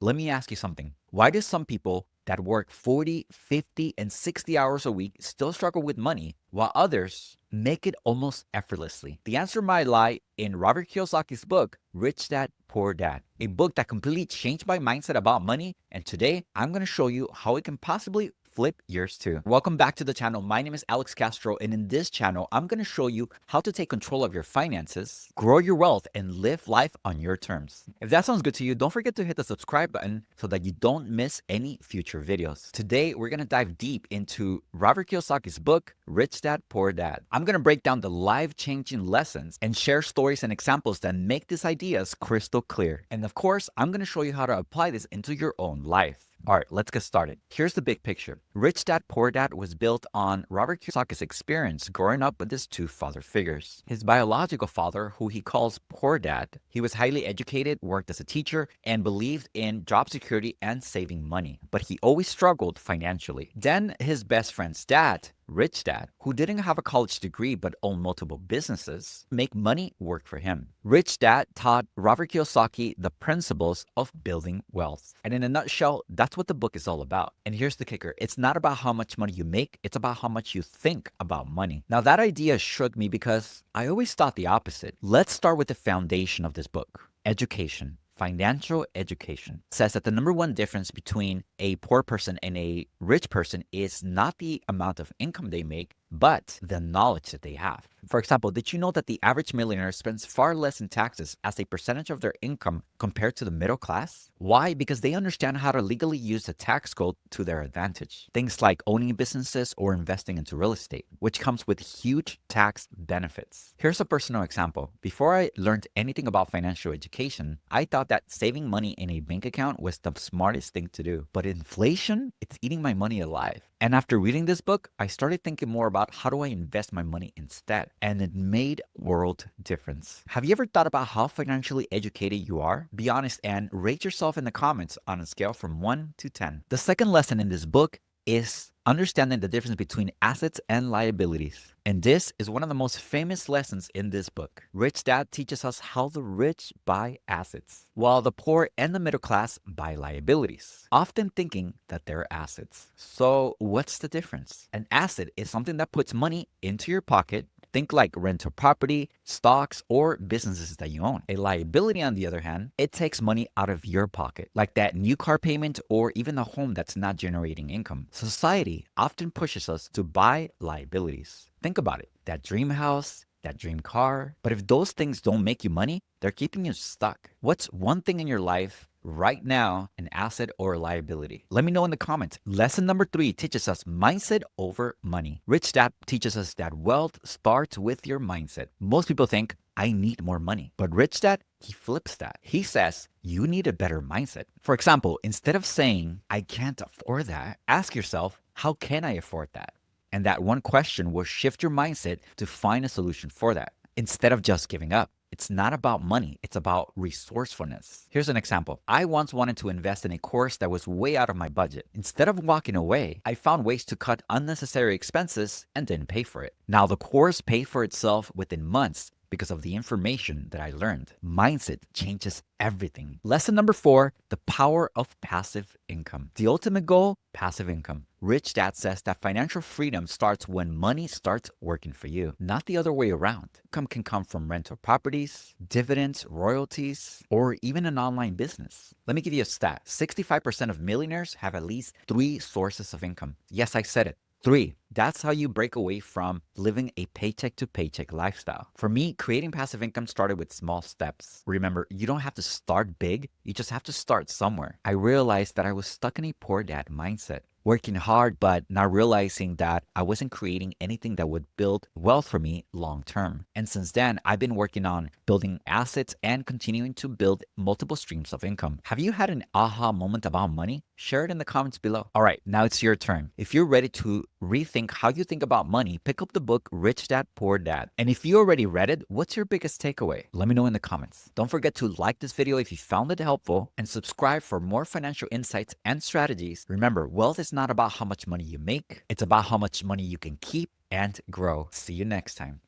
Let me ask you something. Why do some people that work 40, 50, and 60 hours a week still struggle with money while others make it almost effortlessly? The answer might lie in Robert Kiyosaki's book, Rich Dad, Poor Dad, a book that completely changed my mindset about money. And today I'm going to show you how it can possibly flip yours too. Welcome back to the channel. My name is Alex Castro, and in this channel, I'm going to show you how to take control of your finances, grow your wealth, and live life on your terms. If that sounds good to you, don't forget to hit the subscribe button so that you don't miss any future videos. Today, we're going to dive deep into Robert Kiyosaki's book, Rich Dad, Poor Dad. I'm going to break down the life-changing lessons and share stories and examples that make these ideas crystal clear. And of course, I'm going to show you how to apply this into your own life. All right, let's get started. Here's the big picture. Rich Dad, Poor Dad was built on Robert Kiyosaki's experience growing up with his two father figures. His biological father, who he calls Poor Dad, he was highly educated, worked as a teacher, and believed in job security and saving money, but he always struggled financially. Then his best friend's dad, Rich Dad, who didn't have a college degree but owned multiple businesses, make money work for him. Rich Dad taught Robert Kiyosaki the principles of building wealth. And in a nutshell, that's what the book is all about. And here's the kicker. It's not about how much money you make, it's about how much you think about money. Now that idea shook me because I always thought the opposite. Let's start with the foundation of this book, education. Financial education says that the number one difference between a poor person and a rich person is not the amount of income they make, but the knowledge that they have. For example, did you know that the average millionaire spends far less in taxes as a percentage of their income compared to the middle class? Why? Because they understand how to legally use the tax code to their advantage. Things like owning businesses or investing into real estate, which comes with huge tax benefits. Here's a personal example. Before I learned anything about financial education, I thought that saving money in a bank account was the smartest thing to do. But inflation, it's eating my money alive. And after reading this book, I started thinking more about how do I invest my money instead? And it made world difference. Have you ever thought about how financially educated you are? Be honest and rate yourself in the comments on a scale from 1 to 10. The second lesson in this book is understanding the difference between assets and liabilities. And this is one of the most famous lessons in this book. Rich Dad teaches us how the rich buy assets, while the poor and the middle class buy liabilities, often thinking that they're assets. So what's the difference? An asset is something that puts money into your pocket. Think like rental property, stocks, or businesses that you own. A liability, on the other hand, it takes money out of your pocket, like that new car payment or even a home that's not generating income. Society often pushes us to buy liabilities. Think about it. That dream house, that dream car. But if those things don't make you money, they're keeping you stuck. What's one thing in your life right now, an asset or a liability? Let me know in the comments. Lesson number 3 teaches us mindset over money. Rich Dad teaches us that wealth starts with your mindset. Most people think, I need more money. But Rich Dad, he flips that. He says, you need a better mindset. For example, instead of saying, I can't afford that, ask yourself, how can I afford that? And that one question will shift your mindset to find a solution for that instead of just giving up. It's not about money, it's about resourcefulness. Here's an example. I once wanted to invest in a course that was way out of my budget. Instead of walking away, I found ways to cut unnecessary expenses and didn't pay for it. Now the course paid for itself within months because of the information that I learned. Mindset changes everything. Lesson number 4, the power of passive income. The ultimate goal, passive income. Rich Dad says that financial freedom starts when money starts working for you, not the other way around. Income can come from rental properties, dividends, royalties, or even an online business. Let me give you a stat. 65% of millionaires have at least 3 sources of income. Yes, I said it. 3. That's how you break away from living a paycheck to paycheck lifestyle. For me, creating passive income started with small steps. Remember, you don't have to start big, you just have to start somewhere. I realized that I was stuck in a poor dad mindset, working hard but not realizing that I wasn't creating anything that would build wealth for me long term. And since then, I've been working on building assets and continuing to build multiple streams of income. Have you had an aha moment about money? Share it in the comments below. All right, now it's your turn. If you're ready to rethink how you think about money, pick up the book Rich Dad, Poor Dad. And if you already read it, what's your biggest takeaway? Let me know in the comments. Don't forget to like this video if you found it helpful and subscribe for more financial insights and strategies. Remember, wealth is not about how much money you make, it's about how much money you can keep and grow. See you next time.